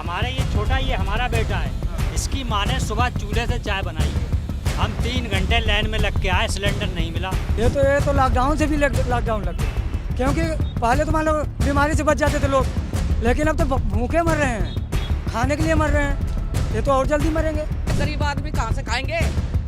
हमारे ये छोटा ये हमारा बेटा है, इसकी माँ ने सुबह चूल्हे से चाय बनाई है। हम 3 घंटे लाइन में लग के आए, सिलेंडर नहीं मिला। ये तो लॉकडाउन से भी लॉकडाउन लग गया, क्योंकि पहले तो मान लो बीमारी से बच जाते थे लोग, लेकिन अब तो भूखे मर रहे हैं, खाने के लिए मर रहे हैं। ये तो और जल्दी मरेंगे। गरीब आदमी कहाँ से खाएंगे?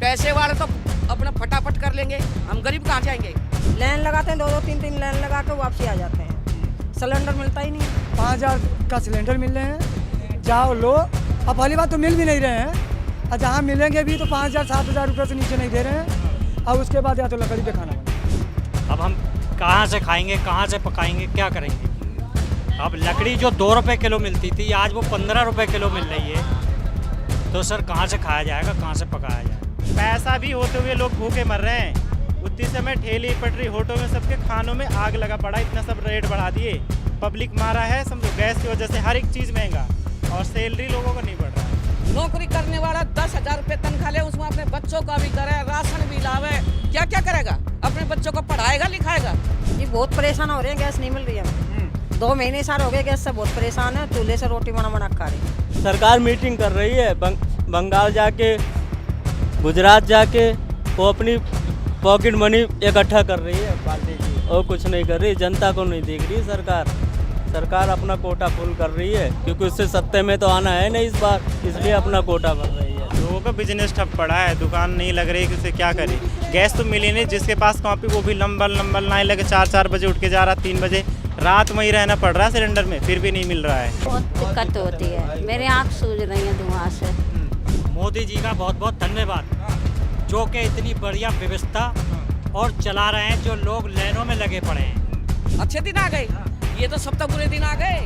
पैसे वाले तो अपना फटाफट कर लेंगे, हम गरीब कहाँ जाएंगे? लाइन लगाते हैं, 2-2 3-3 लाइन लगा के वापसी आ जाते हैं। सिलेंडर मिलता ही नहीं। 5000 का सिलेंडर मिल रहे हैं, जाओ लो। अब पहली बात तो मिल भी नहीं रहे हैं, और जहाँ मिलेंगे भी तो 5000-7000 रुपये से नीचे नहीं दे रहे हैं। अब उसके बाद या तो लकड़ी पे खाना बने। अब हम कहाँ से खाएंगे, कहाँ से पकाएंगे, क्या करेंगे? अब लकड़ी जो 2 रुपये किलो मिलती थी, आज वो 15 रुपये किलो मिल रही है। तो सर कहाँ से खाया जाएगा, कहाँ से पकाया जाएगा? पैसा भी होते हुए लोग भूखे मर रहे हैं। उतनी समय ठेली पटरी होटल में सबके खानों में आग लगा पड़ा, इतना सब रेट बढ़ा दिए, पब्लिक मारा है। समझो गैस की वजह से हर एक चीज़ महंगा, और सैलरी लोगों को नहीं बढ़ रहा है। नौकरी करने वाला 10,000 रुपये तनख्वाह ले, उसमें अपने बच्चों का भी करे, राशन भी लावे, क्या क्या करेगा? अपने बच्चों को पढ़ाएगा लिखाएगा? ये बहुत परेशान हो रहे हैं, गैस नहीं मिल रही है। 2 महीने साल हो गए गैस से बहुत परेशान है, चूल्हे से रोटी बना खा रही है। सरकार मीटिंग कर रही है, बंगाल जाके, गुजरात जाके वो अपनी पॉकेट मनी इकट्ठा कर रही है पार्टी की, और कुछ नहीं कर रही। जनता को नहीं देख रही सरकार अपना कोटा फुल कर रही है, क्योंकि उससे सत्ते में तो आना है नहीं इस बार, इसलिए अपना कोटा भर रही है। लोगों का बिजनेस ठप पड़ा है, दुकान नहीं लग रही, किसे क्या करे? गैस तो मिली नहीं, जिसके पास कॉपी वो भी लंबल लाइन लगे, 4-4 बजे उठ के जा रहा, 3 बजे रात में ही रहना पड़ रहा है सिलेंडर में, फिर भी नहीं मिल रहा है। बहुत दिक्कत होती है, मेरे आँख सूज रही है धुआं से। मोदी जी का बहुत बहुत धन्यवाद, जो कि इतनी बढ़िया व्यवस्था और चला रहे हैं, जो लोग लाइनों में लगे पड़े हैं। अच्छे दिन आ गए, ये तो सब तक बुरे दिन आ गए।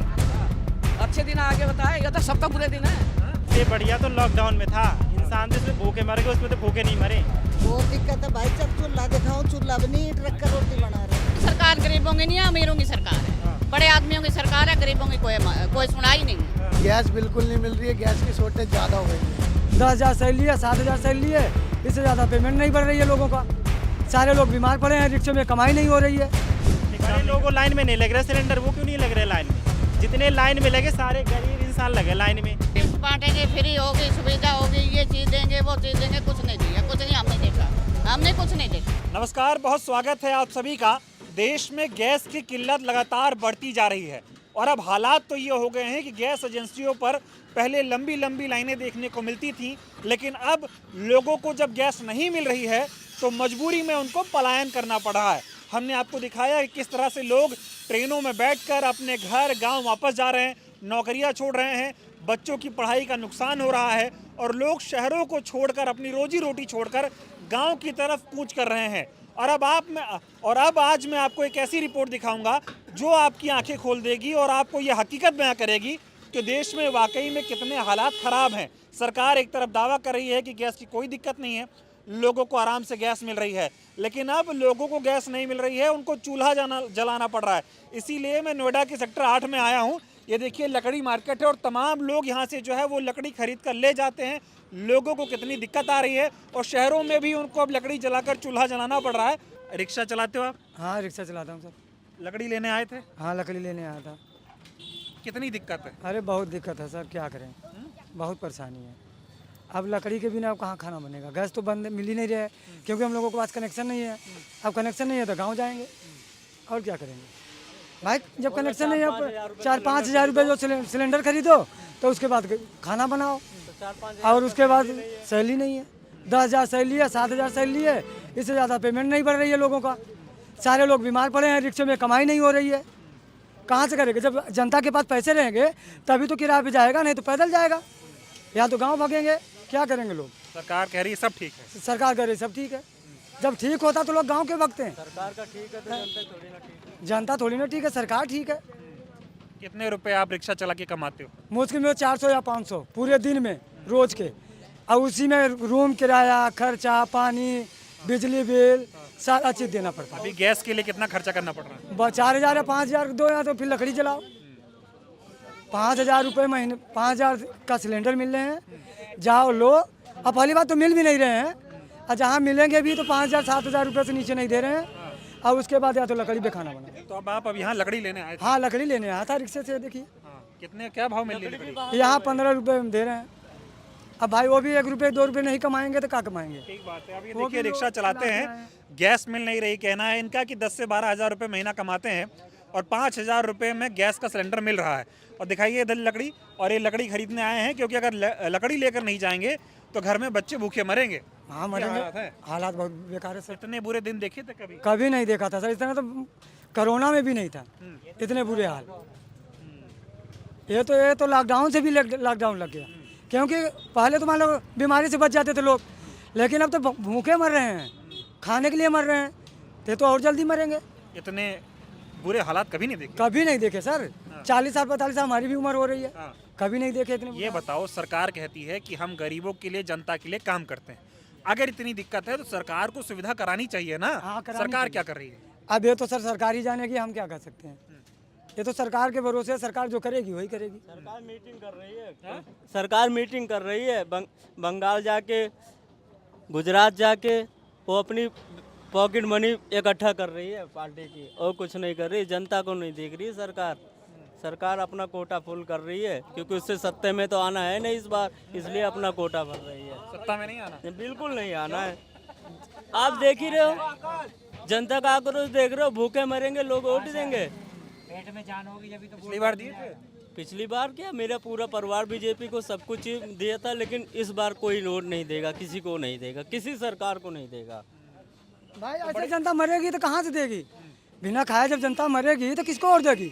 अच्छे दिन आगे बताए, ये तो सब तक बुरे दिन है। ये बढ़िया तो लॉकडाउन में था, इंसान जिसमें भूखे मर गए, उसमें तो भूखे नहीं मरे। बहुत दिक्कत है भाई, जब चूल्हा दिखाओ चूल्हा भी नहीं, ट्रक का रोटी बना रहे। सरकार गरीबों की नहीं है, अमीरों की सरकार है, बड़े आदमियों की सरकार है, गरीबों की कोई सुनाई नहीं। गैस बिल्कुल नहीं मिल रही है, गैस की शॉर्टेज ज़्यादा हो गई है। 10,000 सैलरी है, 7,000 सैलरी है, इससे ज़्यादा पेमेंट नहीं बढ़ रही है लोगों का। सारे लोग बीमार पड़े हैं, रिक्शे में कमाई नहीं हो रही है। बड़े लोगों लाइन में नहीं लग रहे सिलेंडर, वो क्यों नहीं लग रहे लाइन में? जितने लाइन में लगे सारे गरीब इंसान लगे लाइन में। बांटेंगे, फ्री होगी, सुविधा होगी, ये चीज़ देंगे, वो चीज़ देंगे, कुछ नहीं दिया, कुछ नहीं हमने देखा, हमने कुछ नहीं देखा। नमस्कार, बहुत स्वागत है आप सभी का। देश में गैस की किल्लत लगातार बढ़ती जा रही है, और अब हालात तो ये हो गए हैं कि गैस एजेंसियों पर पहले लंबी लंबी लाइनें देखने को मिलती थी, लेकिन अब लोगों को जब गैस नहीं मिल रही है तो मजबूरी में उनको पलायन करना पड़ रहा है। हमने आपको दिखाया कि किस तरह से लोग ट्रेनों में बैठकर अपने घर गांव वापस जा रहे हैं, नौकरियां छोड़ रहे हैं, बच्चों की पढ़ाई का नुकसान हो रहा है, और लोग शहरों को छोड़कर, अपनी रोजी रोटी छोड़कर गाँव की तरफ कूच कर रहे हैं। और अब आज मैं आपको एक ऐसी रिपोर्ट दिखाऊंगा जो आपकी आंखें खोल देगी और आपको ये हकीकत बयां करेगी कि देश में वाकई में कितने हालात ख़राब हैं। सरकार एक तरफ दावा कर रही है कि गैस की कोई दिक्कत नहीं है, लोगों को आराम से गैस मिल रही है, लेकिन अब लोगों को गैस नहीं मिल रही है, उनको चूल्हा जलाना पड़ रहा है। इसीलिए मैं नोएडा के सेक्टर 8 में आया हूँ। ये देखिए लकड़ी मार्केट है, और तमाम लोग यहाँ से जो है वो लकड़ी खरीद कर ले जाते हैं। लोगों को कितनी दिक्कत आ रही है, और शहरों में भी उनको अब लकड़ी जलाकर चूल्हा जलाना पड़ रहा है। रिक्शा चलाते हो आप? हाँ, रिक्शा चलाता हूँ सर। लकड़ी लेने आए थे? हाँ, लकड़ी लेने आया था। कितनी दिक्कत है? अरे बहुत दिक्कत है सर, क्या करें, बहुत परेशानी है। अब लकड़ी के बिना अब कहाँ खाना बनेगा? गैस तो बंद मिल ही नहीं रहा है, क्योंकि हम लोगों के पास कनेक्शन नहीं है। अब कनेक्शन नहीं है तो गाँव जाएंगे, और क्या करेंगे भाई? जब कनेक्शन नहीं है, 4-5 हज़ार रुपये जो सिलेंडर खरीदो, तो उसके बाद खाना बनाओ, और उसके बाद सैलरी नहीं है। 10,000 सैलरी है, 7,000 सैलरी है, इससे ज़्यादा पेमेंट नहीं बढ़ रही है लोगों का। सारे लोग बीमार पड़े हैं, रिक्शे में कमाई नहीं हो रही है, कहाँ से करेंगे? जब जनता के पास पैसे रहेंगे तभी तो किराए पे जाएगा, नहीं तो पैदल जाएगा, या तो गांव भागेंगे। क्या करेंगे लोग? सरकार कह रही है सब ठीक है। सरकार कह रही है सब ठीक है, जब ठीक होता तो लोग गांव के भागते हैं। सरकार का ठीक है तो जनता थोड़ी ना ठीक है। जनता थोड़ी ना ठीक है, सरकार ठीक है। कितने रुपए आप रिक्शा चला के कमाते हो? मुश्किल में 400 या 500 पूरे दिन में, रोज के, और उसी में रूम किराया, खर्चा, पानी, बिजली बिल सारा चीज़ देना पड़ता है। अभी गैस के लिए कितना खर्चा करना पड़ रहा है? 4,000 या 5,000 दो, या तो फिर लकड़ी जलाओ। 5,000 रुपये महीने, 5,000 का सिलेंडर मिल रहे हैं, जाओ लो। अब पहली बात तो मिल भी नहीं रहे हैं, और जहाँ मिलेंगे भी तो 5,000-7,000 रुपये से नीचे नहीं दे रहे हैं, और उसके बाद या तो लकड़ी पे खाना बना। तो अब आप यहाँ लकड़ी लेने आए थे? हाँ, लकड़ी लेने आया था रिक्शे से। देखिए कितने क्या भाव मिल रही है लकड़ी? यहाँ 15 रुपये में दे रहे हैं। अब भाई वो भी 1 रुपये 2 रुपये नहीं कमाएंगे तो क्या कमाएंगे। ठीक बात है। अब ये देखिए रिक्शा चलाते हैं, गैस मिल नहीं रही, कहना है इनका कि 10 से 12 हज़ार रुपये महीना कमाते हैं और 5,000 रुपये में गैस का सिलेंडर मिल रहा है। और दिखाइए इधर लकड़ी, और ये लकड़ी खरीदने आए हैं क्योंकि अगर लकड़ी लेकर नहीं जाएंगे तो घर में बच्चे भूखे मरेंगे। हाँ क्या हालत मरेंगे, है? हालात बहुत बेकार है सर। इतने बुरे दिन देखे थे कभी? कभी नहीं देखा था सर, इतना तो कोरोना में भी नहीं था इतने बुरे हाल। ये तो लॉकडाउन से भी लॉकडाउन लग गया, क्योंकि पहले तो मान लो बीमारी से बच जाते थे लोग, लेकिन अब तो भूखे मर रहे हैं, खाने के लिए मर रहे हैं, तो और जल्दी मरेंगे। इतने बुरे हालात कभी नहीं देखे? कभी नहीं देखे सर। 40 साल 45 साल हमारी भी उम्र हो रही है, हाँ। कभी नहीं देखे इतने। ये बताओ, सरकार कहती है कि हम गरीबों के लिए, जनता के लिए काम करते हैं। अगर इतनी दिक्कत है तो सरकार को सुविधा करानी चाहिए ना। हाँ, करानी सरकार चाहिए। क्या कर रही है? अब ये तो सर सरकार ही जानेगी, हम क्या कर सकते हैं। ये तो सरकार के भरोसे है, सरकार जो करेगी वही करेगी। सरकार मीटिंग कर रही है, सरकार मीटिंग कर रही है, बंगाल जाके, गुजरात जाके वो अपनी पॉकेट मनी इकट्ठा कर रही है पार्टी की, और कुछ नहीं कर रही, जनता को नहीं देख रही सरकार। सरकार अपना कोटा फुल कर रही है, क्योंकि उससे सत्ते में तो आना है नहीं इस बार, इसलिए अपना कोटा भर रही है। सत्ता में नहीं आना? बिल्कुल नहीं आना है। आप देख ही रहे हो, जनता का आक्रोश देख रहे हो, भूखे मरेंगे लोग, वोट देंगे। पेट में जान होगी जब तो पिछली बार दिए थे? पिछली बार क्या, मेरा पूरा परिवार बीजेपी को सब कुछ दिया था, लेकिन इस बार कोई वोट नहीं देगा, किसी को नहीं देगा, किसी सरकार को नहीं देगा। भाई ऐसे जनता मरेगी तो कहाँ से देगी? बिना खाए जब जनता मरेगी तो किसको और देगी?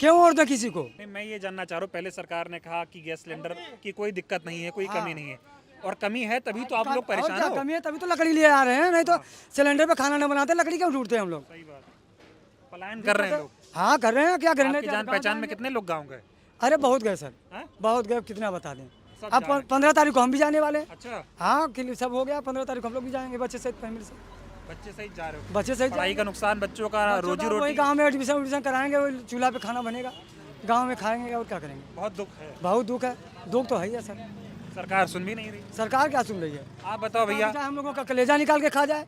क्यों और दे किसी को? नहीं, मैं ये जानना चाह रहा हूँ, पहले सरकार ने कहा कि गैस सिलेंडर की कोई दिक्कत नहीं है, कोई कमी नहीं है, और कमी है तभी तो आप लोग और परेशान क्या हो। कमी है? तभी तो लकड़ी लिए आ रहे हैं, नहीं तो सिलेंडर पे खाना न बनाते, लकड़ी क्यों ढूंढते हैं हम लोग? सही बात है। पलायन कर रहे हैं लोग। हाँ कर रहे हैं, क्या करें? आपकी जान पहचान में कितने लोग गाँव गए? अरे बहुत गए सर, हैं? बहुत गए, कितना बता दें। सब अब जा रहे हैं। 15 तारीख को हम भी जाने वाले हैं। अच्छा, हाँ कि सब हो गया, 15 तारीख को हम लोग भी जाएंगे, बच्चे सहित फैमिली से। बच्चे सही जा रहे हो? बच्चे सहित पढ़ाई का नुकसान, बच्चों का रोजी वही रोटी, गाँव में एडमिशन कराएंगे, वही चूल्हा पे खाना बनेगा, गाँव में खाएंगे, और क्या करेंगे। बहुत दुख है। बहुत दुख है, दुख तो है ही है सर। सरकार सुन भी नहीं रही। सरकार क्या सुन रही है? आप बताओ भैया, चाहे हम लोगों का कलेजा निकाल के खा जाए,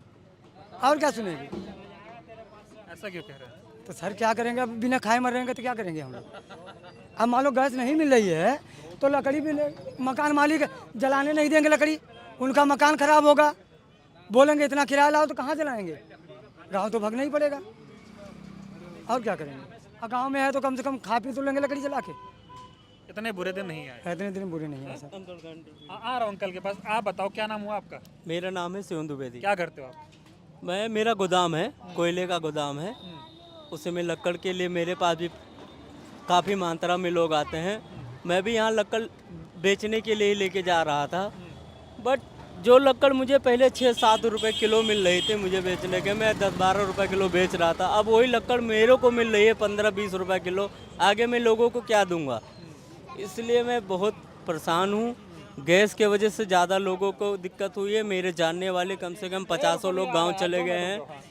और क्या सुनेगी? ऐसा क्यों कह रहे हैं? तो सर क्या करेंगे, अब बिना खाए मर रहेंगे तो क्या करेंगे हम लोग? अब मान लो गैस नहीं मिल रही है तो लकड़ी भी मकान मालिक जलाने नहीं देंगे लकड़ी, उनका मकान खराब होगा, बोलेंगे इतना किराया लाओ, तो कहाँ जलाएंगे? गांव तो भागना ही पड़ेगा, और क्या करेंगे? और गांव में है तो कम से कम खा पी तो लेंगे लकड़ी जला के। इतने बुरे दिन नहीं आए। इतने दिन बुरे नहीं है सर। आ रहा हूँ अंकल के पास। आप बताओ, क्या नाम हुआ आपका? मेरा नाम है शिवन द्विवेदी। क्या करते हो आप? मेरा गोदाम है, कोयले का गोदाम है, उसमें लकड़ के लिए मेरे पास भी काफ़ी मात्रा में लोग आते हैं। मैं भी यहाँ लकड़ बेचने के लिए लेके जा रहा था, बट जो लकड़ मुझे पहले 6-7 रुपए किलो मिल रही थी मुझे बेचने के, मैं 10-12 रुपए किलो बेच रहा था। अब वही लकड़ मेरे को मिल रही है 15-20 रुपए किलो। आगे मैं लोगों को क्या दूंगा? इसलिए मैं बहुत परेशान हूँ। गैस के वजह से ज़्यादा लोगों को दिक्कत हुई है। मेरे जानने वाले कम से कम 50 लोग गांव चले गए हैं।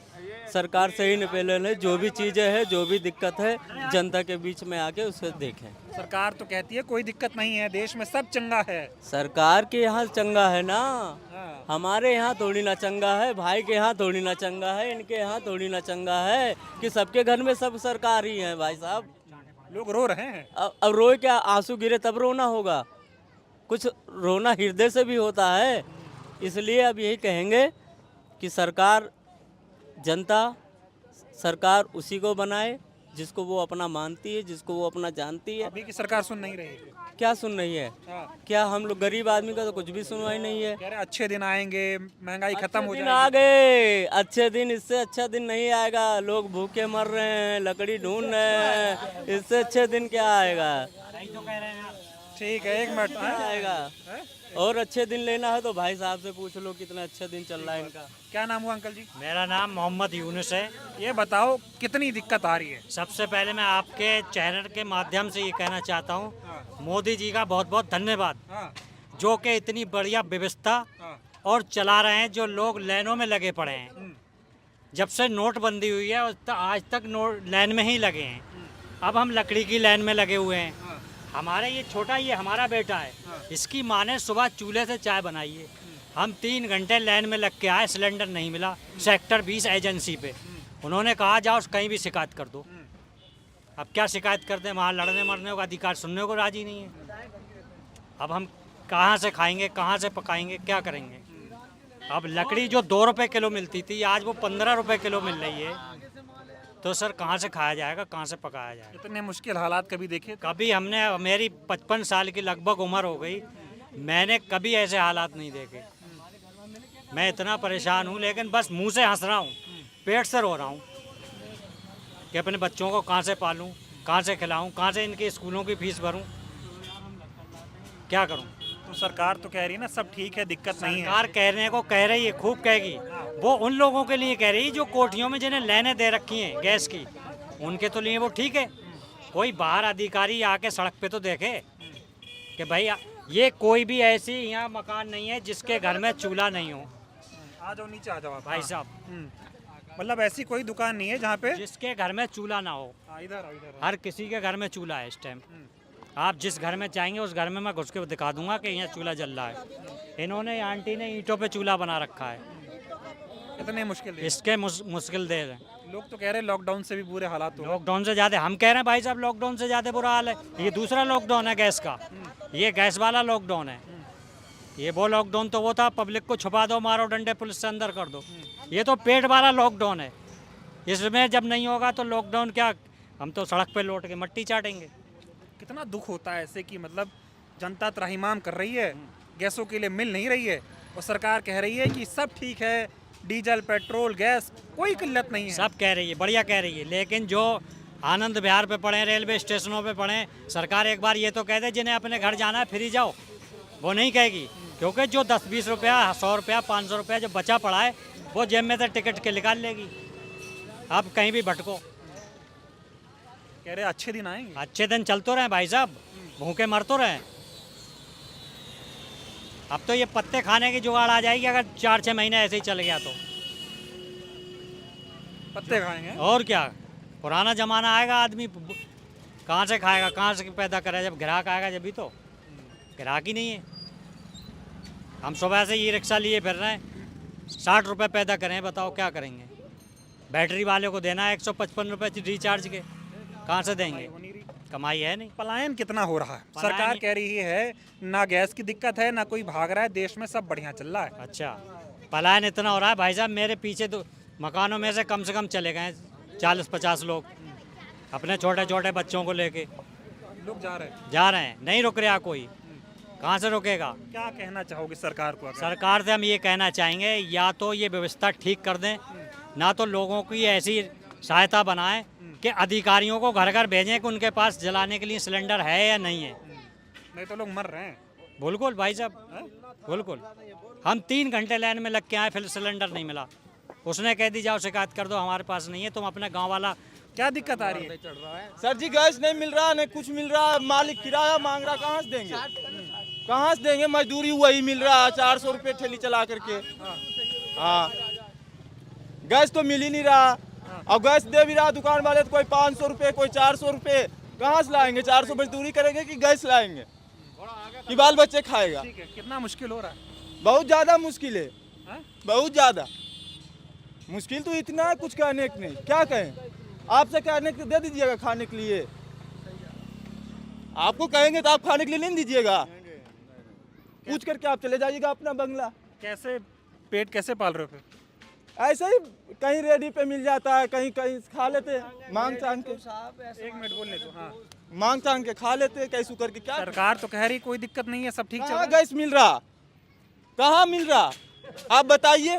सरकार सही निपेलन है, जो भी चीज़ें हैं, जो भी दिक्कत है, जनता के बीच में आके उसे देखें। सरकार तो कहती है कोई दिक्कत नहीं है, देश में सब चंगा है। सरकार के यहाँ चंगा है ना, हमारे यहाँ थोड़ी ना चंगा है, भाई के यहाँ थोड़ी ना चंगा है, इनके यहाँ थोड़ी ना चंगा है कि सबके घर में सब सरकार ही है। भाई साहब, लोग रो रहे हैं। अब रोए क्या? आंसू गिरे तब रोना होगा। कुछ रोना हृदय से भी होता है। इसलिए अब यही कहेंगे कि सरकार, जनता, सरकार उसी को बनाए जिसको वो अपना मानती है, जिसको वो अपना जानती है। अभी की सरकार सुन नहीं रही है। क्या सुन रही है? क्या हम लोग गरीब आदमी का तो कुछ भी सुनवाई नहीं है। कह रहे अच्छे दिन आएंगे, महंगाई खत्म हो दिन जाएगी। आ गए, अच्छे दिन, इससे अच्छा दिन नहीं आएगा। लोग भूखे मर रहे हैं, लकड़ी ढूंढ रहे हैं, इससे अच्छे दिन क्या आएगा? ठीक है, 1 मिनट आएगा। और अच्छे दिन लेना है तो भाई साहब से पूछ लो कितना अच्छा दिन चल रहा है इनका। क्या नाम हुआ अंकल जी? मेरा नाम मोहम्मद यूनुस है। ये बताओ कितनी दिक्कत आ रही है? सबसे पहले मैं आपके चैनल के माध्यम से ये कहना चाहता हूँ, मोदी जी का बहुत बहुत धन्यवाद, जो कि इतनी बढ़िया व्यवस्था और चला रहे हैं। जो लोग लाइनों में लगे पड़े हैं, जब से नोटबंदी हुई है आज तक लाइन में ही लगे हैं। अब हम लकड़ी की लाइन में लगे हुए हैं। हमारे ये छोटा, ये हमारा बेटा है, इसकी माँ ने सुबह चूल्हे से चाय बनाई है। हम 3 घंटे लाइन में लग के आए, सिलेंडर नहीं मिला। सेक्टर 20 एजेंसी पे उन्होंने कहा जाओ कहीं भी शिकायत कर दो। अब क्या शिकायत करते हैं, वहाँ लड़ने मरने का अधिकार सुनने को राजी नहीं है। अब हम कहाँ से खाएंगे, कहाँ से पकाएंगे, क्या करेंगे? अब लकड़ी जो 2 रुपए किलो मिलती थी आज वो 15 रुपए किलो मिल रही है, तो सर कहाँ से खाया जाएगा, कहाँ से पकाया जाएगा? इतने मुश्किल हालात कभी देखे? कभी हमने, मेरी 55 साल की लगभग उम्र हो गई, मैंने कभी ऐसे हालात नहीं देखे। मैं इतना परेशान हूँ, लेकिन बस मुंह से हंस रहा हूँ, पेट से रो रहा हूँ कि अपने बच्चों को कहाँ से पालूँ, कहाँ से खिलाऊँ, कहाँ से इनके स्कूलों की फीस भरूँ, क्या करूँ? तो सरकार तो कह रही है ना सब ठीक है, दिक्कत नहीं है। सरकार कहने को कह रही है, खूब कहेगी। वो उन लोगों के लिए कह रही है जो कोठियों में जिन्हें लाइनें दे रखी हैं गैस की, उनके तो लिए वो ठीक है। कोई बाहर अधिकारी आके सड़क पे तो देखे कि भाई ये कोई भी ऐसी यहाँ मकान नहीं है जिसके घर में चूल्हा नहीं हो। आ जाओ नीचे, आ जाओ आप। भाई साहब, मतलब ऐसी कोई दुकान नहीं है जहाँ पे जिसके घर में चूल्हा ना हो। इधर इधर हर किसी के घर में चूल्हा है इस टाइम। आप जिस घर में चाहेंगे उस घर में मैं घुस के दिखा दूंगा कि यहाँ चूल्हा जल रहा है। इन्होंने, आंटी ने ईंटों पे चूल्हा बना रखा है। इतने मुश्किल दिन। इसके मुश्किल दे रहे हैं। लोग तो कह रहे हैं लॉकडाउन से भी बुरे हालात हो। लॉकडाउन से ज़्यादा हम कह रहे हैं भाई साहब, लॉकडाउन से ज़्यादा बुरा हाल है। ये दूसरा लॉकडाउन है गैस का, ये गैस वाला लॉकडाउन है। ये वो लॉकडाउन तो वो था पब्लिक को छुपा दो, मारो डंडे, पुलिस से अंदर कर दो। ये तो पेट वाला लॉकडाउन है। इसमें जब नहीं होगा तो लॉकडाउन क्या, हम तो सड़क पे लौट के मट्टी चाटेंगे। कितना दुख होता है ऐसे कि मतलब जनता त्राहिमाम कर रही है, गैसों के लिए मिल नहीं रही है, और सरकार कह रही है कि सब ठीक है, डीजल पेट्रोल गैस कोई किल्लत नहीं है। सब कह रही है, बढ़िया कह रही है, लेकिन जो आनंद विहार पे पड़े, रेलवे स्टेशनों पे पड़े, सरकार एक बार ये तो कह दे जिन्हें अपने घर जाना है फ्री जाओ, वो नहीं कहेगी। क्योंकि जो 10-20 रुपया, 100 रुपया, 500 रुपया जो बचा पड़ा है वो जेब में से टिकट के निकाल लेगी। अब कहीं भी भटको। कह रहे अच्छे दिन आएंगे। अच्छे दिन चल तो रहे भाई साहब, भूखे मर तो रहे। अब तो ये पत्ते खाने की जुगाड़ आ जाएगी अगर 4-6 महीने ऐसे ही चल गया तो। पत्ते खाएंगे और क्या, पुराना जमाना आएगा, आदमी कहाँ से खाएगा, कहाँ से पैदा करेगा? जब ग्राहक आएगा जब भी तो। ग्राहक ही नहीं है। हम सुबह से ये रिक्शा लिए फिर रहे हैं, 60 रुपये पैदा करें, बताओ क्या करेंगे? बैटरी वाले को देना है 155 रुपये रिचार्ज के, कहाँ से देंगे? कमाई है नहीं। पलायन कितना हो रहा है? पलायन सरकार कह रही है ना गैस की दिक्कत है, ना कोई भाग रहा है, देश में सब बढ़िया चल रहा है। अच्छा, पलायन इतना हो रहा है भाई साहब, मेरे पीछे तो मकानों में से कम चले गए 40-50 लोग अपने छोटे छोटे बच्चों को लेके। लोग जा रहे हैं, नहीं रुक रहा कोई, कहाँ से रुकेगा? क्या कहना चाहोगे सरकार को? सरकार से हम ये कहना चाहेंगे, या तो ये व्यवस्था ठीक कर दें, ना तो लोगों की ऐसी सहायता बनाएं कि अधिकारियों को घर घर भेजें कि उनके पास जलाने के लिए सिलेंडर है या नहीं है। नहीं तो लोग मर रहे हैं। बिल्कुल भाई साहब, बिल्कुल। हम 3 घंटे लाइन में लग के आए, फिर सिलेंडर नहीं मिला। उसने कह दी जाओ शिकायत कर दो, हमारे पास नहीं है, तुम अपने गांव वाला। क्या दिक्कत आ रही है? सर जी गैस नहीं मिल रहा, नहीं कुछ मिल रहा, मालिक किराया मांग रहा, कहाँ से देंगे? कहाँ से देंगे? मजदूरी वही मिल रहा है, 400 रुपये ठेली चला करके। हाँ, गैस तो मिल ही नहीं रहा। और गैस दे भी रहा दुकान वाले तो कोई 500 रुपये, कोई 400 रुपये, कहाँ से लाएंगे? 400 मजदूरी करेंगे कि गैस लाएंगे कि बाल बच्चे खाएगा? ठीक है, कितना मुश्किल हो रहा है? बहुत ज़्यादा मुश्किल है, बहुत ज़्यादा मुश्किल। तो इतना है कुछ कहने के नहीं, क्या कहें? आपसे कहने के दे दीजिएगा खाने के लिए, आपको कहेंगे तो आप खाने के लिए नहीं दीजिएगा, पूछ करके आप चले जाइएगा अपना बंगला। कैसे पेट कैसे पाल रहे हो? ऐसे ही कहीं रेडी पे मिल जाता है, कहीं कहीं खा लेते हैं मांग चांग के। 1 मिनट बोलने दो। हाँ, मांग चांग के खा लेते हैं, कैसे करके। क्या सरकार तो कह रही कोई दिक्कत नहीं है, सब ठीक चल रहा कहाँ है। गैस मिल रहा, कहाँ मिल रहा? आप बताइए।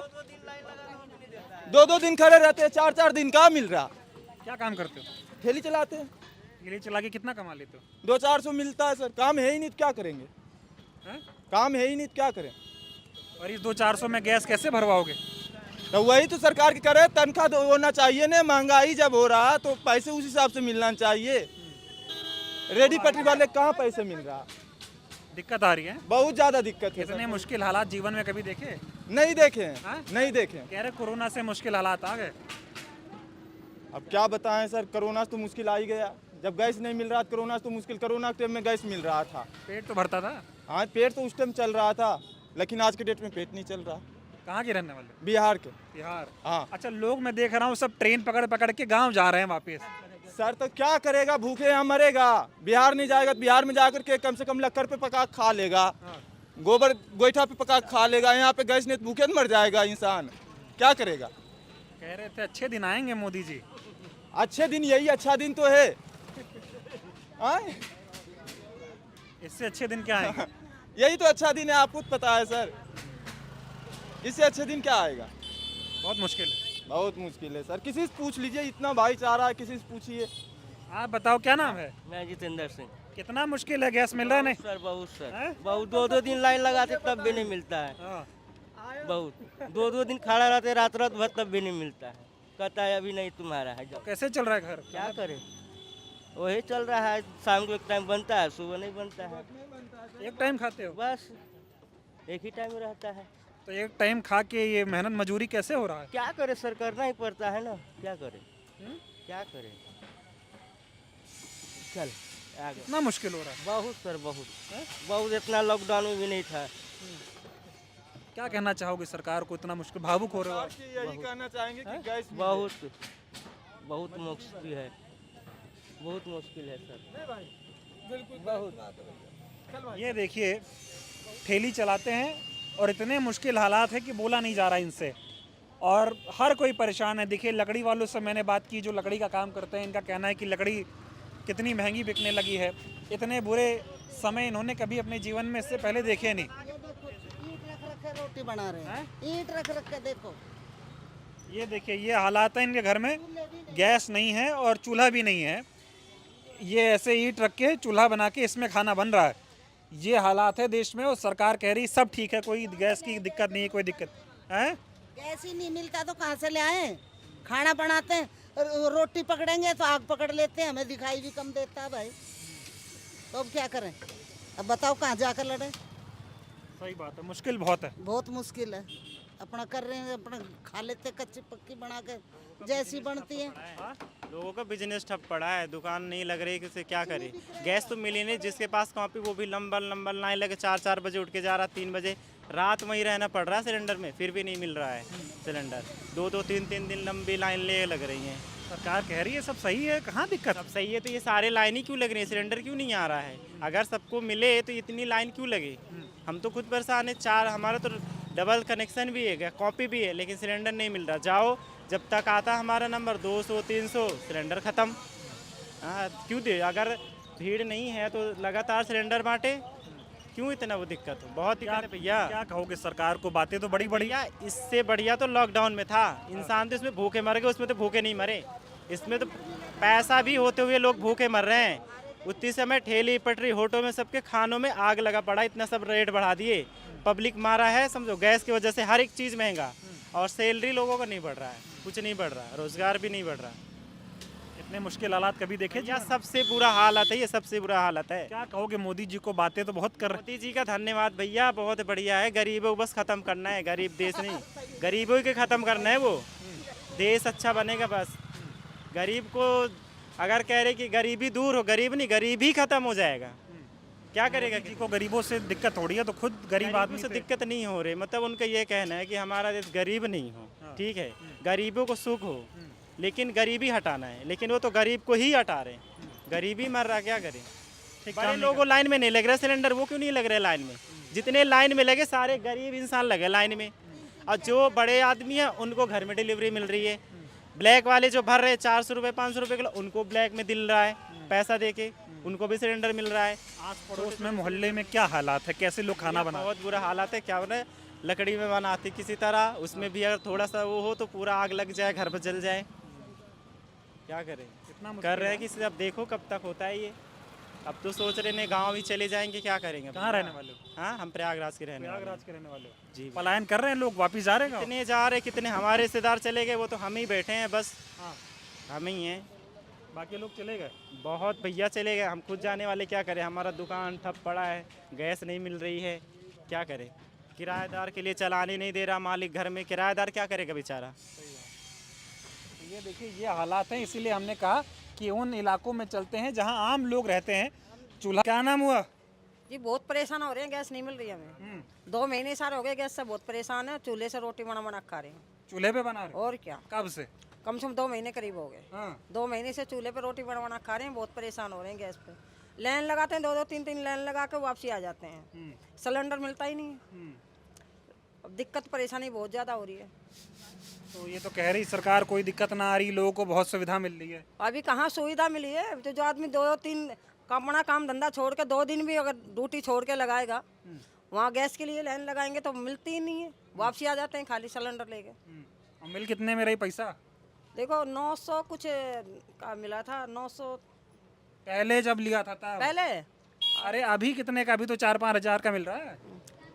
2-2 दिन खड़े रहते हैं, 4-4 दिन कहाँ मिल रहा? क्या काम करते हो? ठेली चलाते हैं। ठेली चला के कितना कमा लेते हो? 200-400 मिलता है सर। काम है ही नहीं तो क्या करेंगे? काम है ही नहीं तो क्या करें? और इस 200-400 में गैस कैसे भरवाओगे? तो वही तो सरकार की करे, तनख्वाह तो होना चाहिए ना। महंगाई जब हो रहा तो पैसे उस हिसाब से मिलना चाहिए। रेडी पटरी वाले कहाँ पैसे मिल रहा? दिक्कत आ रही है, बहुत ज्यादा दिक्कत है। इतने मुश्किल हालात जीवन में कभी देखे? नहीं देखे हैं, नहीं देखे। कह रहे कोरोना से मुश्किल हालात आ गए। अब क्या बताएं सर, कोरोना तो मुश्किल आ ही गया। जब गैस नहीं मिल रहा था, कोरोना तो मुश्किल। कोरोना के टाइम में गैस मिल रहा था, पेट तो भरता था। हाँ, पेट तो उस टाइम चल रहा था, लेकिन आज के डेट में पेट नहीं चल रहा। कहाँ के रहने वाले? बिहार के। बिहार। हाँ। अच्छा, लोग मैं देख रहा हूँ सब ट्रेन पकड़ पकड़ के गांव जा रहे हैं वापस। सर तो क्या करेगा, भूखे यहाँ मरेगा। बिहार नहीं जाएगा, बिहार में जाकर के कम से कम लक्कर पे पका खा लेगा, गोबर गोईठा पे पका खा लेगा। यहाँ पे गैस नहीं, भूखे मर जाएगा इंसान, क्या करेगा। कह रहे थे अच्छे दिन आएंगे मोदी जी। अच्छे दिन, यही अच्छा दिन तो है। आए? इससे अच्छे दिन क्या आएंगे? यही तो अच्छा दिन है, आपको पता है सर। इससे अच्छे दिन क्या आएगा। बहुत मुश्किल है। बहुत मुश्किल है सर, किसी से पूछ लीजिए, इतना भाईचारा है, किसी से पूछिए। आप बताओ क्या नाम है? मैं जितेंद्र सिंह। कितना मुश्किल है, गैस मिल रहा है नहीं? सर बहुत हैं? सर बहुत, 2-2 दिन लाइन लगाते तब भी नहीं मिलता है। बहुत 2-2 दिन खड़ा रहते रात रात भर तब भी नहीं मिलता है। कहता है अभी नहीं तुम्हारा है। कैसे चल रहा है घर? क्या करें, वही चल रहा है। शाम को एक टाइम बनता है, सुबह नहीं बनता है। एक टाइम खाते हो? बस एक ही टाइम रहता है। तो एक टाइम खा के ये मेहनत मजूरी कैसे हो रहा है? क्या करे सर, करना ही पड़ता है ना, क्या करे। क्या करे, चल आगे। इतना मुश्किल हो रहा है? बहुत सर बहुत बहुत, इतना लॉकडाउन में भी नहीं था। क्या कहना चाहोगे सरकार को, इतना मुश्किल? भावुक हो रहे हो आप? यही कहना चाहेंगे कि गैस मिले। बहुत बहुत मुश्किल है, बहुत मुश्किल है सर, बहुत। ये देखिए ठेली चलाते हैं और इतने मुश्किल हालात है कि बोला नहीं जा रहा इनसे, और हर कोई परेशान है। देखिए लकड़ी वालों से मैंने बात की, जो लकड़ी का काम करते हैं, इनका कहना है कि लकड़ी कितनी महंगी बिकने लगी है। इतने बुरे समय इन्होंने कभी अपने जीवन में इससे पहले देखे नहीं। ईंट रख रख के रोटी बना रहे हैं, ईंट रख रख के देखो। ये देखिए ये हालात है इनके घर में, गैस नहीं है और चूल्हा भी नहीं है। ये ऐसे ईंट रख के चूल्हा बना के इसमें खाना बन रहा है। ये हालात है देश में, और सरकार कह रही सब ठीक है, कोई गैस की दिक्कत नहीं है, कोई दिक्कत है। गैस ही नहीं मिलता तो कहाँ से ले आए? खाना बनाते हैं, रोटी पकड़ेंगे तो आग पकड़ लेते हैं, हमें दिखाई भी कम देता है भाई। तो अब क्या करें? अब बताओ कहाँ जाकर लड़े? सही बात है, मुश्किल बहुत है। बहुत मुश्किल है। अपना कर रहे हैं, अपना खा लेते कच्ची पक्की बना के जैसी बनती है। लोगों का बिजनेस ठप पड़ा है, दुकान नहीं लग रही, किसे क्या करे। गैस तो मिली नहीं, जिसके पास कॉपी वो भी लंबा लंबा लाइन लगे, 4-4 बजे उठ के जा रहा, 3 बजे रात वहीं रहना पड़ रहा है सिलेंडर में, फिर भी नहीं मिल रहा है सिलेंडर। 2-2, 3-3 दिन लंबी लाइन ले लग रही है। सरकार कह रही है सब सही है, कहाँ दिक्कत? सब सही है तो ये सारे लाइन ही क्यों लग रही है, सिलेंडर क्यों नहीं आ रहा है? अगर सबको मिले तो इतनी लाइन क्यों लगे? हम तो खुद परेशान है। 4 हमारा तो डबल कनेक्शन भी है, कॉपी भी है, लेकिन सिलेंडर नहीं मिल रहा। जाओ जब तक आता हमारा नंबर 200-300 सिलेंडर ख़त्म। क्यों दे? अगर भीड़ नहीं है तो लगातार सिलेंडर बांटे, क्यों इतना वो दिक्कत हो? बहुत दिक्कत है भैया। क्या कहोगे सरकार को? बातें तो बड़ी बड़ी। भैया इससे बढ़िया तो लॉकडाउन में था, इंसान तो इसमें भूखे मर गए, उसमें तो भूखे नहीं मरे। इसमें तो पैसा भी होते हुए लोग भूखे मर रहे हैं। उतनी समय ठेली पटरी होटल में सबके खानों में आग लगा पड़ा, इतना सब रेट बढ़ा दिए, पब्लिक मारा है समझो। गैस की वजह से हर एक चीज़ महंगा, और सैलरी लोगों का नहीं बढ़ रहा है, कुछ नहीं बढ़ रहा, रोजगार भी नहीं बढ़ रहा। इतने मुश्किल हालात कभी देखे? या सबसे बुरा हालत है, ये सबसे बुरा हालत है। क्या कहोगे? मोदी जी को बातें तो बहुत कर रहे मोदी जी का धन्यवाद भैया, बहुत बढ़िया है। गरीबों को बस खत्म करना है, गरीब देश नहीं, गरीबों के खत्म करना है, वो देश अच्छा बनेगा बस। गरीब को अगर कह रहे कि गरीबी दूर हो, गरीब नहीं, गरीब ही खत्म हो जाएगा। क्या करेगा? जी को गरीबों से दिक्कत हो रही है, तो खुद गरीब आदमी से दिक्कत नहीं हो रही, मतलब उनका ये कहना है कि हमारा देश गरीब नहीं हो, ठीक है, गरीबों को सुख हो, लेकिन गरीबी हटाना है। लेकिन वो तो गरीब को ही हटा रहे हैं, गरीबी मर रहा, क्या करें। बड़े लोगों लाइन में नहीं लग रहा सिलेंडर, वो क्यों नहीं लग रहे लाइन में? जितने लाइन में लगे सारे गरीब इंसान लगे लाइन में, और जो बड़े आदमी हैं उनको घर में डिलीवरी मिल रही है। ब्लैक वाले जो भर रहे हैं 400 रुपये 500 रुपये किलो, उनको ब्लैक में मिल रहा है पैसा दे के, उनको भी सिलेंडर मिल रहा है। आस पड़ोस में मोहल्ले में क्या हालात है, कैसे लोग खाना बना? बहुत बुरा हालात है। क्या बना है, लकड़ी में बनाती किसी तरह, उसमें भी अगर थोड़ा सा वो हो तो पूरा आग लग जाए, घर पर जल जाए, क्या करें। इतना कर रहे हैं कि अब देखो कब तक होता है ये। अब तो सोच रहे हैं गाँव ही चले जाएंगे, क्या करेंगे। कहाँ रहने वाले हो? हाँ, हम प्रयागराज के रहने वाले हो। जी। पलायन कर रहे हैं लोग, वापिस जा रहे हैं? कितने जा रहे, कितने हमारे रिश्तेदार चले गए, वो तो हम ही बैठे हैं बस। हम ही हैं, बाकी लोग चले गए। बहुत भैया चले गए, हम खुद जाने वाले, क्या करें। हमारा दुकान ठप पड़ा है, गैस नहीं मिल रही है, क्या करें। किराएदार के लिए चलाने नहीं दे रहा मालिक, घर में किराएदार क्या करेगा बेचारा। ये देखिए ये हालात हैं, इसीलिए हमने कहा कि उन इलाकों में चलते हैं जहां आम लोग रहते हैं। चूल्हा, क्या नाम हुआ जी? बहुत परेशान हो रहे हैं, गैस नहीं मिल रही हमें। 2 महीने सारे हो गए, गैस से बहुत परेशान है। चूल्हे से रोटी बना बना खा रहे हैं। चूल्हे पे बना रहे? और क्या, कब से? कम से कम 2 महीने करीब हो गए। हाँ 2 महीने से चूल्हे पे रोटी बना खा रहे हैं, बहुत परेशान हो रहे हैं गैस पे। लाइन लगाते हैं 2-2 3-3 लाइन लगा के वापसी आ जाते हैं, सिलेंडर मिलता ही नहीं है। अब दिक्कत परेशानी बहुत ज़्यादा हो रही है। तो ये तो कह रही सरकार कोई दिक्कत ना आ रही, लोगों को बहुत सुविधा मिल रही है। अभी कहाँ सुविधा मिली है? अभी तो जो आदमी 2-3 अपना काम धंधा छोड़ के 2 दिन भी अगर ड्यूटी छोड़ के लगाएगा, वहाँ गैस के लिए लाइन लगाएंगे तो मिलती ही नहीं है, वापसी आ जाते हैं खाली सिलेंडर लेके। और मिल कितने में रही पैसा? देखो 900 कुछ का मिला था, 900 पहले जब लिया था तब? पहले। अरे अभी कितने का? अभी तो 4-5 हजार का मिल रहा है।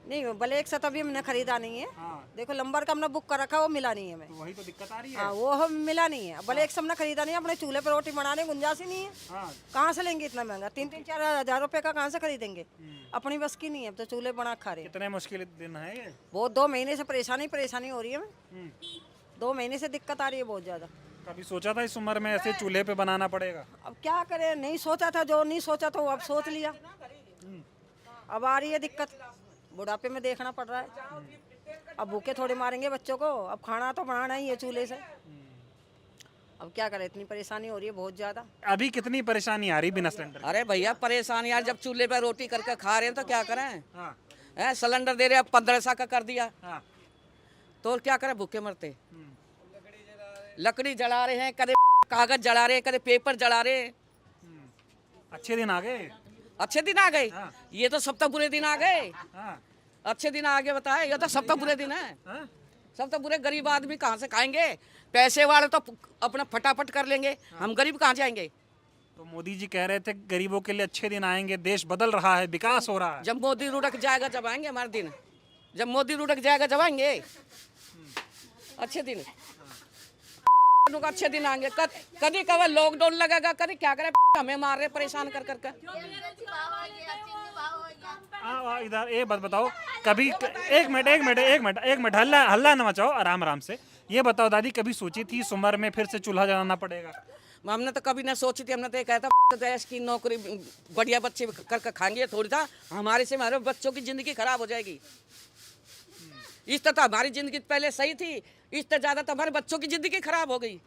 नहीं ब्लैक से तभी हमने खरीदा नहीं है। हाँ। देखो नंबर का हमने बुक कर रखा, वो मिला नहीं है हमें। तो वही तो दिक्कत आ रही है। हाँ वो हम मिला नहीं है, ब्लैक से हमने खरीदा नहीं है। अपने चूल्हे पर रोटी बनाने की गुंजाइश ही नहीं है। हाँ। कहाँ से लेंगे इतना महंगा? 3-4 हजार रुपए का कहाँ से खरीदेंगे? अपनी बस की नहीं है, अब तो चूल्हे बना खा रहे हैं। कितने मुश्किल दिन है ये? बहुत 2 महीने से परेशानी हो रही है हमें। 2 महीने से दिक्कत आ रही है बहुत ज़्यादा। कभी सोचा था इस उम्र में ऐसे चूल्हे पे बनाना पड़ेगा? अब क्या करें, नहीं सोचा था, जो नहीं सोचा था वो अब सोच लिया। अब आ रही है दिक्कत, बुढ़ापे में देखना पड़ रहा है। अब भूखे थोड़े मारेंगे बच्चों को, अब खाना तो बनाना ही है चूल्हे से। अब क्या करें, इतनी परेशानी हो रही है बहुत ज़्यादा। अभी कितनी परेशानी आ रही बिना सिलेंडर? अरे भैया परेशानी यार, जब चूल्हे पे रोटी करके खा रहे हैं तो क्या करें? हाँ है सिलेंडर दे रहे हैं, 1500 का कर दिया, हाँ। तो और क्या करें, भूखे मरते। लकड़ी जला रहे हैं, कदे कागज जला रहे हैं, कदे पेपर जला रहे हैं। अच्छे दिन आ गए। अच्छे दिन आ गए। हाँ। ये तो सब तो बुरे दिन आ गए। हाँ अच्छे दिन आगे बताए, ये तो सब तो बुरे दिन है। हाँ? सब तो बुरे, गरीब आदमी कहाँ से खाएंगे? पैसे वाले तो अपना फटाफट कर लेंगे, हम गरीब कहाँ जाएंगे? तो मोदी जी कह रहे थे गरीबों के लिए अच्छे दिन आएंगे, देश बदल रहा है, विकास हो रहा है। जब मोदी रुड़क जाएगा जब आएंगे हमारे दिन, जब मोदी रुड़क जाएगा जब आएंगे अच्छे दिन। अच्छे दिन आएंगे, कभी कभी लॉकडाउन लगेगा, कभी क्या करे, हमें मार रहे परेशान कर करके। इधर एक बात बताओ, कभी एक मिनट हल्ला न मचाओ, आराम से ये बताओ दादी, कभी सोची थी इस उम्र में फिर से चूल्हा जलाना पड़ेगा? हमने तो कभी ना सोची थी, हमने तो ये कहता देश की नौकरी बढ़िया बच्चे करके खाएंगे, थोड़ी था हमारे से हमारे बच्चों की जिंदगी खराब हो जाएगी। इस तरह हमारी जिंदगी पहले सही थी, इस तरह ज्यादा तो हमारे बच्चों की जिंदगी खराब हो गई।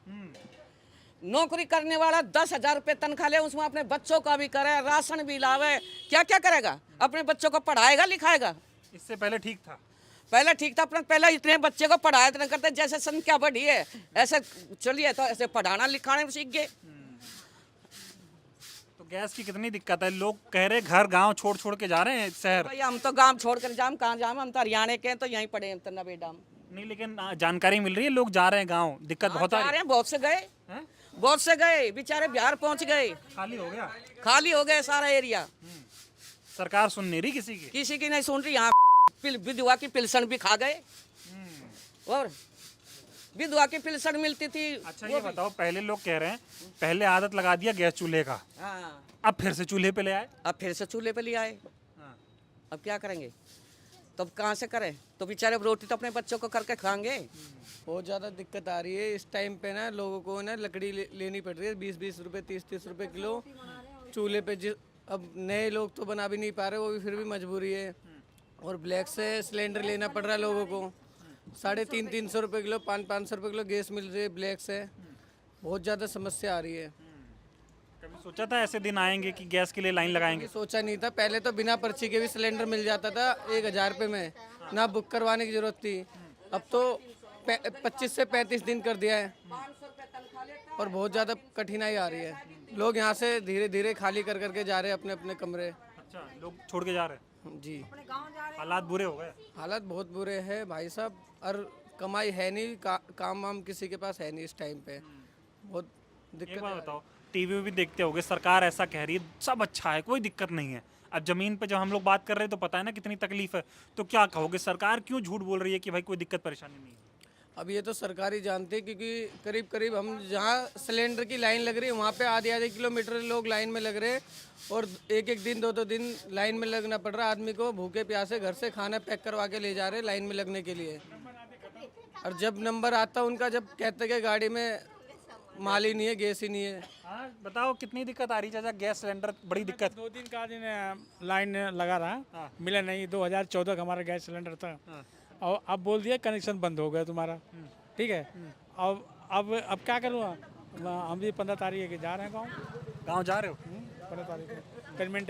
नौकरी करने वाला 10,000 रुपये तनख्वाह ले, उसमें अपने बच्चों का भी करे, राशन भी लावे, क्या क्या करेगा? अपने बच्चों को पढ़ाएगा लिखाएगा? इससे पहले ठीक था? पहले ठीक था, अपना पहले इतने बच्चे को पढ़ाया इतना करते, जैसे संख्या बढ़ी है ऐसे चलिए तो ऐसे पढ़ाना लिखाने में सीख गए। तो गैस की कितनी दिक्कत है? लोग कह रहे घर गांव छोड़ छोड़ के जा रहे हैं शहर। भाई हम तो गांव छोड़ कर जाम, कहाँ जाम, हम तो हरियाणा के हैं, तो यहीं पड़े हैं तो नवेडाम। नहीं लेकिन जानकारी मिल रही है लोग जा रहे हैं गांव, दिक्कत बहुत आ जा रही रहे हैं, बहुत से गए है। बहुत से गए बेचारे, बिहार पहुंच गए, खाली हो गया, खाली हो गए सारा एरिया। सरकार सुन नहीं रही किसी की नहीं सुन रही। यहाँ विधवा की पेंशन भी खा गए, और विधवा की पेंशन मिलती थी। अच्छा ये बताओ, पहले लोग कह रहे हैं पहले आदत लगा दिया गैस चूल्हे का, हाँ, अब फिर से चूल्हे पे ले आए। अब फिर से चूल्हे पे ले आए, अब क्या करेंगे? तब कहाँ से करें? तो बेचारे रोटी तो अपने बच्चों को करके खाएंगे। बहुत ज़्यादा दिक्कत आ रही है इस टाइम पे ना, लोगों को ना लकड़ी लेनी पड़ रही है 20-20 रुपये 30-30 रुपये किलो चूल्हे पे। अब नए लोग तो बना भी नहीं पा रहे, वो भी फिर भी मजबूरी है। और ब्लैक से सिलेंडर लेना पड़ रहा है लोगों को, 350-300 रुपये किलो, 500-500 रुपये किलो गैस मिल रही है ब्लैक से। बहुत ज़्यादा समस्या आ रही है। कभी सोचा था ऐसे दिन आएंगे कि गैस के लिए लाइन लगाएंगे? सोचा नहीं था, पहले तो बिना पर्ची के भी सिलेंडर मिल जाता था 1000 रुपये में, ना बुक करवाने की जरूरत थी। अब तो 25 से 35 दिन कर दिया है और बहुत ज़्यादा कठिनाई आ रही है। लोग यहाँ से धीरे धीरे खाली कर करके जा रहे हैं अपने अपने कमरे। अच्छा, लोग छोड़ के जा रहे हैं जी। हालात बुरे हो गए? हालात बहुत बुरे हैं भाई साहब, और कमाई है नहीं, काम वाम किसी के पास है नहीं इस टाइम पे, बहुत दिक्कत। एक बात बताओ, टीवी भी देखते होगे, सरकार ऐसा कह रही है सब अच्छा है, कोई दिक्कत नहीं है। अब जमीन पे जब हम लोग बात कर रहे हैं तो पता है ना कितनी तकलीफ है, तो क्या कहोगे, सरकार क्यों झूठ बोल रही है कि भाई कोई दिक्कत परेशानी नहीं है? अब ये तो सरकार ही जानती है, क्योंकि करीब करीब हम जहाँ सिलेंडर की लाइन लग रही है वहाँ पे आधे किलोमीटर लोग लाइन में लग रहे हैं, और एक दिन 2 दिन लाइन में लगना पड़ रहा है आदमी को। भूखे प्यासे घर से खाना पैक करवा के ले जा रहे हैं लाइन में लगने के लिए, और जब नंबर आता उनका, जब कहते कि गाड़ी में माल ही नहीं है, गैस ही नहीं है। हाँ बताओ कितनी दिक्कत आ रही है चाचा, गैस सिलेंडर बड़ी दिक्कत। 2 दिन का दिन लाइन लगा रहा, मिला नहीं। 2014 का हमारा गैस सिलेंडर था, और अब बोल दिया कनेक्शन बंद हो गया तुम्हारा, ठीक है। अब क्या करूँ, हम भी 15 तारीख के जा रहे हैं गाँव जा रहे हो? 15 तारीख को पेमेंट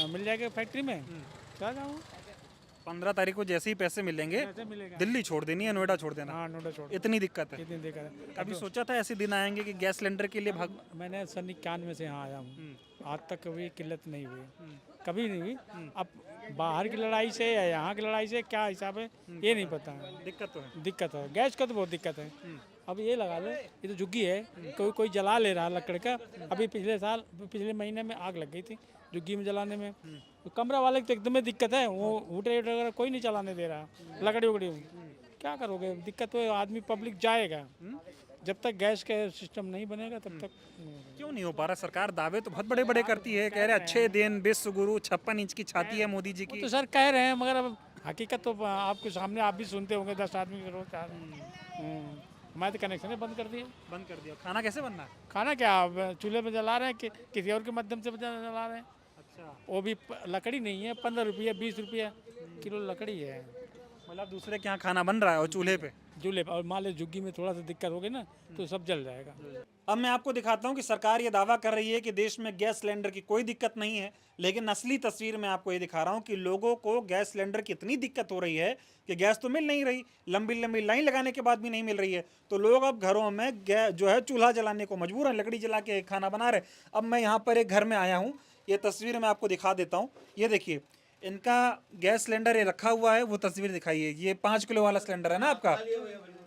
मिल जाएगा फैक्ट्री में, क्या जाऊँ। 15 तारीख को जैसे ही पैसे मिलेंगे कैसे मिलेगा? दिल्ली छोड़ देनी है, नोएडा छोड़ देना। हाँ, नोएडा छोड़, इतनी दिक्कत है। कितनी देखा है। कभी सोचा था ऐसे दिन आएंगे कि गैस सिलेंडर के लिए भाग? मैंने सन 91 से यहाँ आया हूँ, आज तक कभी किल्लत नहीं हुई, कभी नहीं हुई। अब बाहर की लड़ाई से या यहाँ की लड़ाई से क्या हिसाब है ये नहीं पता है। दिक्कत तो है। दिक्कत है, गैस का तो बहुत दिक्कत है। अब ये लगा लो, ये तो झुग्गी है, कोई जला ले रहा है लकड़ का। अभी पिछले महीने में आग लग गई थी झुग्गी में जलाने में, तो कमरा वाले की तो एकदम दिक्कत है, वो हूटर वगैरह कोई नहीं चलाने दे रहा, लकड़ी उकड़ी क्या करोगे। दिक्कत तो आदमी पब्लिक जाएगा, जब तक गैस का सिस्टम नहीं बनेगा तब तक क्यों नहीं हो पा रहा? सरकार दावे तो बहुत बड़े बड़े करती है, कह रहे अच्छे दिन विश्व गुरु 56 इंच की छाती है मोदी जी की। तो सर कह रहे हैं, मगर अब हकीकत तो आपके सामने आप भी सुनते होंगे, 10 आदमी के रोज मैं तो कनेक्शन बंद कर दिया। बंद कर दिया। खाना कैसे बनना है? खाना क्या अब चूल्हे में जला रहे हैं कि किसी और के माध्यम से जला रहे हैं। अच्छा, वो भी लकड़ी नहीं है, 15 रुपया 20 रुपया किलो लकड़ी है। मतलब दूसरे के यहाँ खाना बन रहा है और चूल्हे पे? चूल्हे पर, और मान लो झुग्गी में थोड़ा सा दिक्कत होगी ना तो सब जल जाएगा। अब मैं आपको दिखाता हूँ कि सरकार ये दावा कर रही है कि देश में गैस सिलेंडर की कोई दिक्कत नहीं है, लेकिन असली तस्वीर मैं आपको ये दिखा रहा हूँ कि लोगों को गैस सिलेंडर की इतनी दिक्कत हो रही है कि गैस तो मिल नहीं रही, लंबी लंबी लाइन लगाने के बाद भी नहीं मिल रही है। तो लोग अब घरों में जो है चूल्हा जलाने को मजबूर हैं, लकड़ी जला के खाना बना रहे। अब मैं यहाँ पर एक घर में आया हूँ, ये तस्वीर मैं आपको दिखा देता हूँ। ये देखिए, इनका गैस सिलेंडर ये रखा हुआ है, वो तस्वीर दिखाइए। ये 5 किलो वाला सिलेंडर है ना आपका,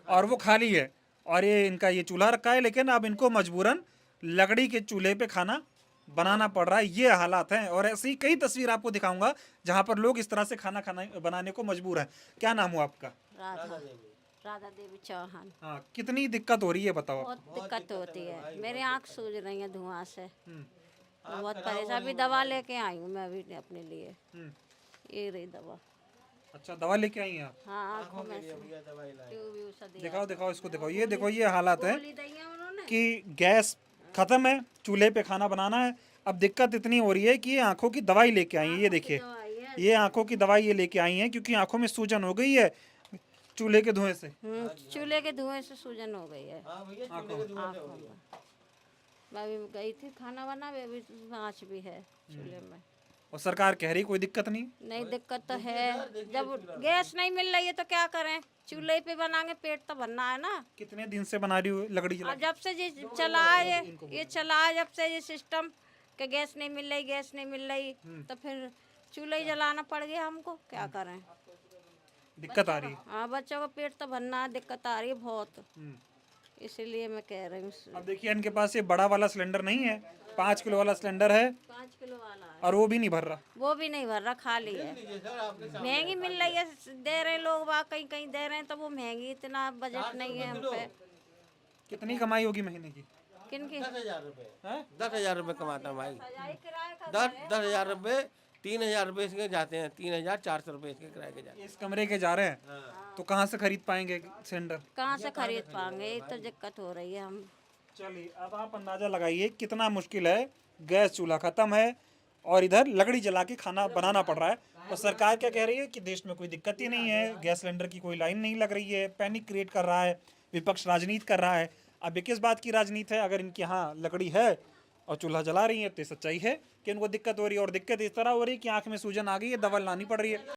और वो खाली है, और ये इनका ये चूल्हा रखा है, लेकिन अब इनको मजबूरन लकड़ी के चूल्हे पे खाना बनाना पड़ रहा है। ये हालात हैं, और ऐसी कई तस्वीर आपको दिखाऊंगा जहां पर लोग इस तरह से खाना बनाने को मजबूर हैं। क्या नाम हुआ आपका? राधा देवी चौहान। हाँ, कितनी दिक्कत हो रही है बताओ? बहुत दिक्कत होती है, मेरी आँख सूज रही है धुआं से, बहुत परेशान। अभी दवा लेके आई हूँ मैं अभी अपने लिए, ये रही दवा। अच्छा, दवा लेके आई हैं आप? हाँ, आँखों में से दिखाओ दिखाओ इसको, दिखाओ। ये देखो, ये हालात है कि गैस खत्म है, चूल्हे पे खाना बनाना है। अब दिक्कत इतनी हो रही है कि ये आंखों की दवाई लेके आई है। ये देखिए, ये आंखों की दवाई ये लेके आई है क्योंकि आंखों में सूजन हो गई है चूल्हे के धुएं से। चूल्हे के धुएं से सूजन हो गई है आँखों में। मैं अभी गई थी खाना बनाने, अभी आँच भी है चूल्हे में। और सरकार कह रही कोई दिक्कत नहीं। दिक्कत तो है, जब गैस नहीं मिल रही है तो क्या करें, चूल्हे पे बनाएंगे, पेट तो भरना है ना। कितने दिन से बना रही हो लकड़ी जला? जब से ये चला है, जब से ये सिस्टम कि गैस नहीं मिल रही, गैस नहीं मिल रही, तो फिर चूल्हा ही जलाना पड़ गया हमको, क्या करें। दिक्कत आ रही है। हाँ, बच्चों का पेट तो भरना है, दिक्कत आ रही है बहुत, इसीलिए मैं कह रही हूँ। अब देखिए, इनके पास ये बड़ा वाला सिलेंडर नहीं है, 5 किलो वाला सिलेंडर है, 5 किलो वाला है, और वो भी नहीं भर रहा। वो भी नहीं भर रहा, खाली है। महंगी मिल रही है, दे रहे लोग, वहाँ कहीं कहीं दे रहे हैं, तो वो महंगी, इतना बजट नहीं है हम पे। कितनी कमाई होगी महीने की? किनकी? 10,000 रुपये कमाता हूँ भाई। 10,000 रुपये, 3,000 रुपये इसके जाते हैं, 3,400 रुपये इसके किराए के जाते हैं। इस कमरे के जा रहे हैं, तो कहाँ से खरीद पाएंगे सिलेंडर? कहाँ से खरीद पाएंगे, ये तो दिक्कत हो रही है। हम चलिए, अब आप अंदाजा लगाइए कितना मुश्किल है। गैस चूल्हा खत्म है और इधर लकड़ी जला के खाना बनाना पड़ रहा है। और सरकार क्या कह रही है कि देश में कोई दिक्कत ही नहीं है, गैस सिलेंडर की कोई लाइन नहीं लग रही है। पैनिक क्रिएट कर रहा है, विपक्ष राजनीति कर रहा है। अब ये किस बात की राजनीति है? अगर इनके यहाँ लकड़ी है और चूल्हा जला रही है तो सच्चाई है कि इनको दिक्कत हो रही है, और दिक्कत इस तरह हो रही है कि आंख में सूजन आ गई है, दवा लानी पड़ रही है।